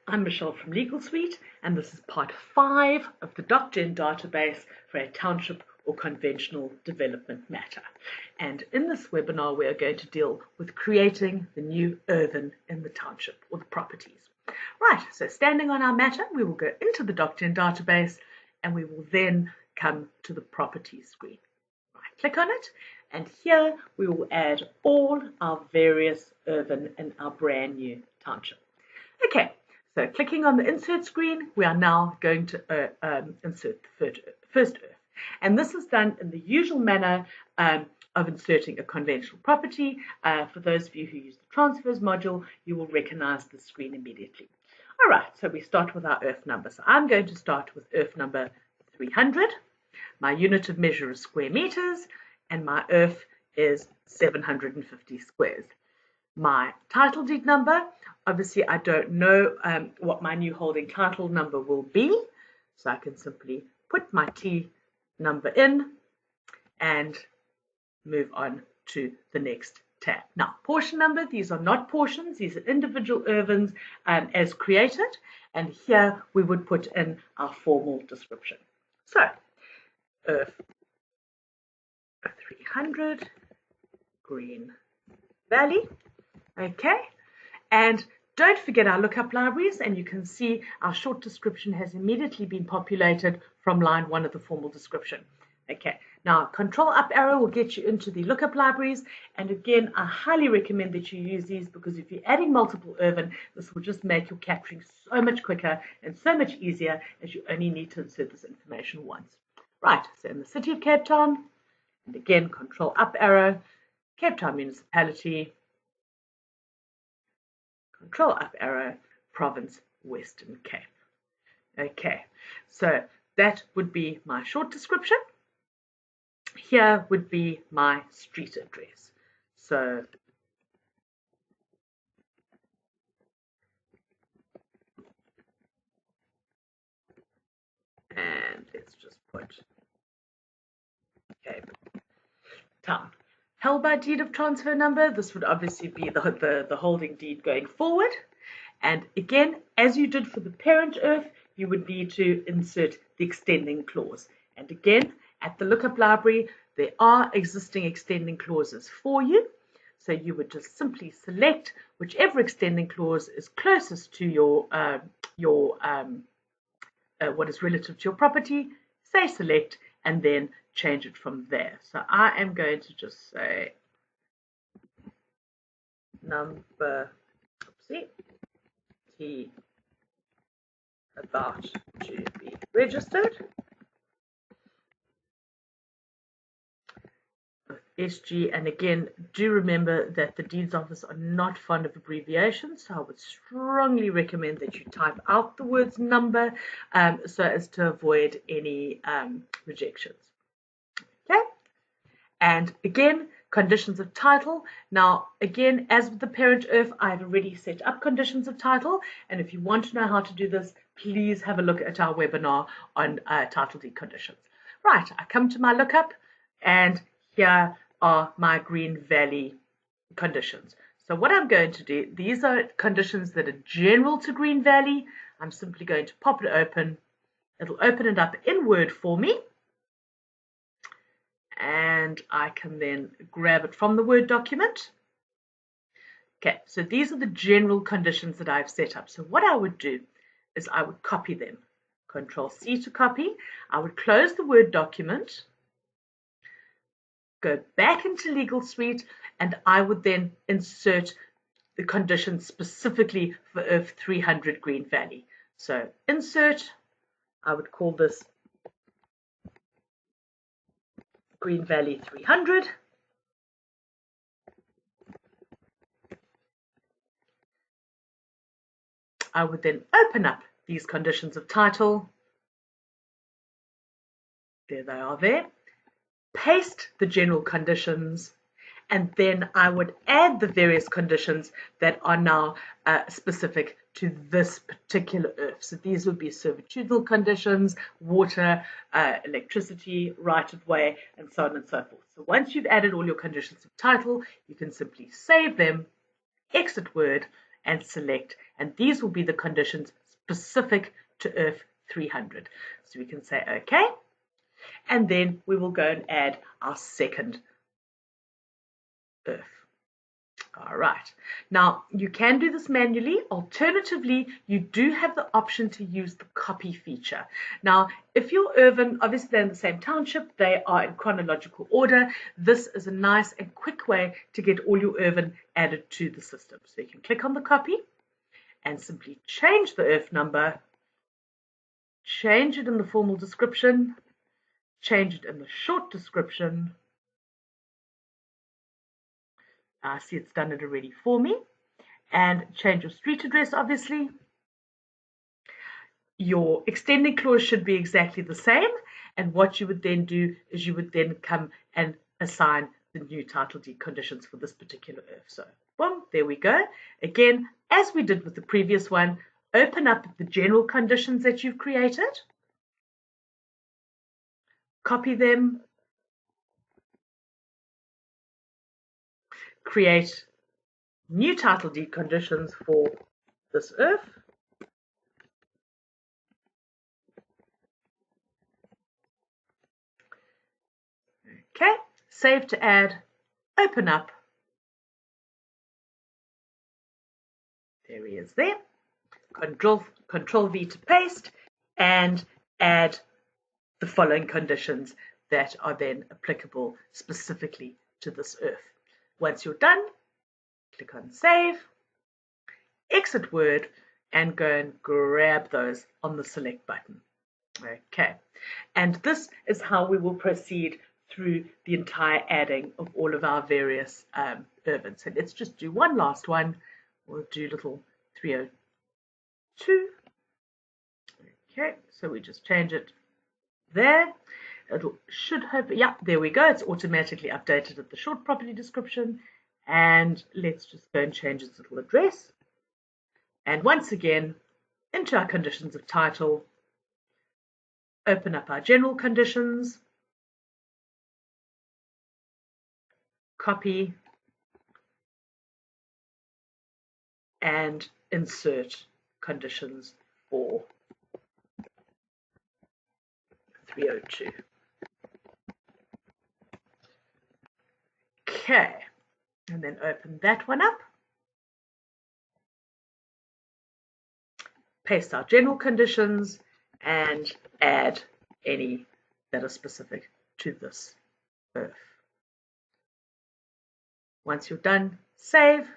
I'm Michelle from Legal Suite, and this is part 5 of the Docgen database for a township or conventional development matter. And in this webinar, we are going to deal with creating the new urban in the township or the properties. Right, so standing on our matter, we will go into the Docgen database and we will then come to the properties screen. Right, click on it, and here we will add all our various urban in our brand new township. Okay. So clicking on the insert screen, we are now going to insert the first earth. And this is done in the usual manner of inserting a conventional property. For those of you who use the transfers module, you will recognize the screen immediately. All right, so we start with our earth number. So I'm going to start with earth number 300. My unit of measure is square meters, and my earth is 750 squares. My title deed number, obviously I don't know what my new holding title number will be, so I can simply put my T number in and move on to the next tab. Now, portion number, these are not portions, these are individual urbans as created, and here we would put in our formal description. So, earth 300, Green Valley. Okay, and don't forget our lookup libraries, and you can see our short description has immediately been populated from line 1 of the formal description. Okay, now control up arrow will get you into the lookup libraries, and again I highly recommend that you use these because if you're adding multiple urban, this will just make your capturing so much quicker and so much easier as you only need to insert this information once. Right, so in the city of Cape Town, and again control up arrow, Cape Town municipality, control up arrow, province, Western Cape. Okay, so that would be my short description. Here would be my street address. So and let's just put Cape Town. Held by deed of transfer number, this would obviously be the holding deed going forward. And again, as you did for the parent earth, you would need to insert the extending clause. And again, at the lookup library, there are existing extending clauses for you. So you would just simply select whichever extending clause is closest to what is relative to your property, say select, and then change it from there. So I am going to just say number, T about to be registered. SG, and again, do remember that the deeds office are not fond of abbreviations, so I would strongly recommend that you type out the words number so as to avoid any rejections. Okay, and again, conditions of title. Now, again, as with the parent earth, I've already set up conditions of title, and if you want to know how to do this, please have a look at our webinar on title deed conditions. Right, I come to my lookup, and here are my Green Valley conditions. So what I'm going to do, these are conditions that are general to Green Valley. I'm simply going to pop it open. It'll open it up in Word for me. And I can then grab it from the Word document. Okay, so these are the general conditions that I've set up. So what I would do is I would copy them. Control C to copy. I would close the Word document, go back into Legal Suite, and I would then insert the conditions specifically for earth 300 Green Valley. So insert, I would call this Green Valley 300. I would then open up these conditions of title. There they are there. Paste the general conditions, and then I would add the various conditions that are now specific to this particular earth. So these would be servitudinal conditions, water, electricity, right of way, and so on and so forth. So once you've added all your conditions of title, you can simply save them, exit Word, and select, and these will be the conditions specific to earth 300. So we can say OK, and then we will go and add our second earth. All right, now you can do this manually. Alternatively, you do have the option to use the copy feature. Now, if your urban, obviously they're in the same township, they are in chronological order. This is a nice and quick way to get all your urban added to the system. So you can click on the copy and simply change the earth number, change it in the formal description, change it in the short description. I see it's done it already for me. And change your street address, obviously. Your extending clause should be exactly the same. And what you would then do is you would then come and assign the new title deed conditions for this particular earth. So, boom, there we go. Again, as we did with the previous one, open up the general conditions that you've created, copy them, create new title deed conditions for this earth. Okay, save to add, open up. There he is there. Control V to paste and add the following conditions that are then applicable specifically to this earth. Once you're done, click on Save, exit Word, and go and grab those on the Select button. Okay, and this is how we will proceed through the entire adding of all of our various urbans. So let's just do one last one. We'll do little 302. Okay, so we just change it there. It should have, yeah, there we go. It's automatically updated at the short property description. And let's just go and change its little address. And once again, into our conditions of title, open up our general conditions, copy, and insert conditions for 302. Okay, and then open that one up. Paste our general conditions and add any that are specific to this earth. Once you're done, save,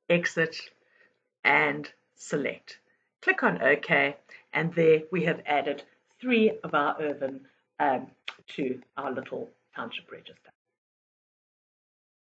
exit, and select. Click on OK, and there we have added 3 of our urban to our little township register.